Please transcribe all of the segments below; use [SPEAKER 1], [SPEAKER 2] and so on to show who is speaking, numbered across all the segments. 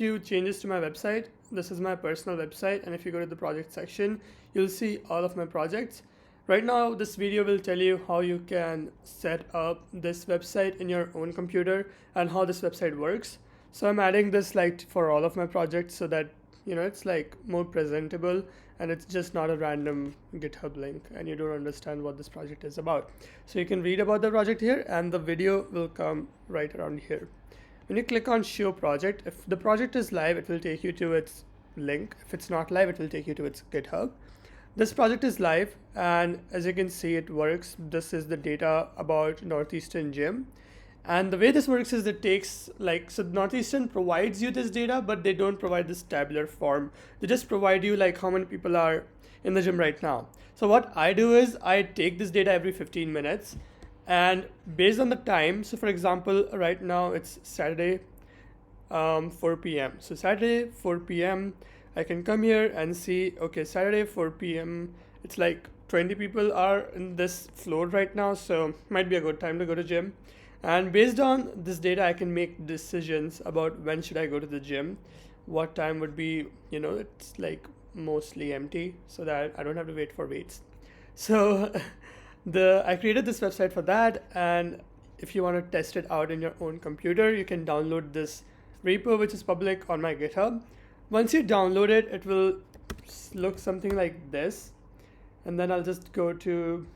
[SPEAKER 1] few changes to my website. This is my personal website, and if you go to the project section, you'll see all of my projects. Right now, this video will tell you how you can set up this website in your own computer and how this website works. So I'm adding this like for all of my projects so that it's like more presentable and it's just not a random GitHub link and you don't understand what this project is about. So you can read about the project here and the video will come right around here. When you click on show project, if the project is live, it will take you to its link. If it's not live, it will take you to its GitHub. This project is live, and as you can see, it works. This is the data about Northeastern Gym. And the way this works is it takes so Northeastern provides you this data, but they don't provide this tabular form. They just provide you like how many people are in the gym right now. So what I do is I take this data every 15 minutes and based on the time. So for example, right now it's Saturday, 4 p.m. So Saturday, 4 p.m. I can come here and see, okay, Saturday, 4 p.m. It's like 20 people are in this floor right now. So might be a good time to go to gym. And based on this data, I can make decisions about when should I go to the gym, what time would be, it's like mostly empty so that I don't have to wait for weights. So I created this website for that. And if you want to test it out in your own computer, you can download this repo, which is public on my GitHub. Once you download it, it will look something like this. And then I'll just go to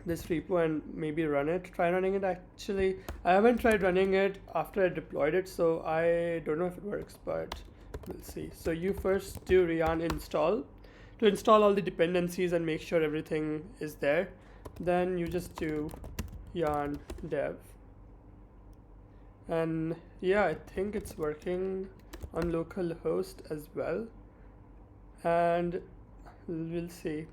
[SPEAKER 1] this repo and maybe try running it. Actually, I haven't tried running it after I deployed it, so I don't know if it works, but we'll see. So you first do yarn install to install all the dependencies and make sure everything is there. Then you just do yarn dev. And yeah, I think it's working on localhost as well. And we'll see.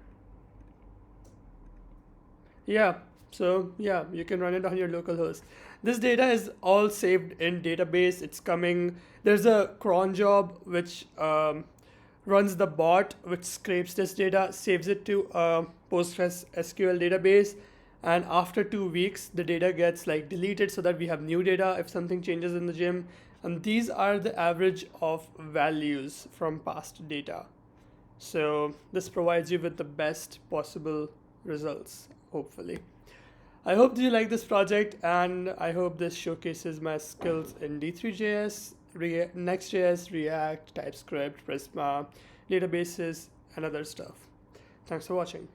[SPEAKER 1] Yeah, so yeah, you can run it on your local host. This data is all saved in database. It's coming. There's a cron job which runs the bot which scrapes this data, saves it to a Postgres SQL database, and after 2 weeks the data gets deleted so that we have new data if something changes in the gym. And these are the average of values from past data. So this provides you with the best possible results. Hopefully. I hope you like this project, and I hope this showcases my skills in D3.js, Next.js, React, TypeScript, Prisma, databases, and other stuff. Thanks for watching.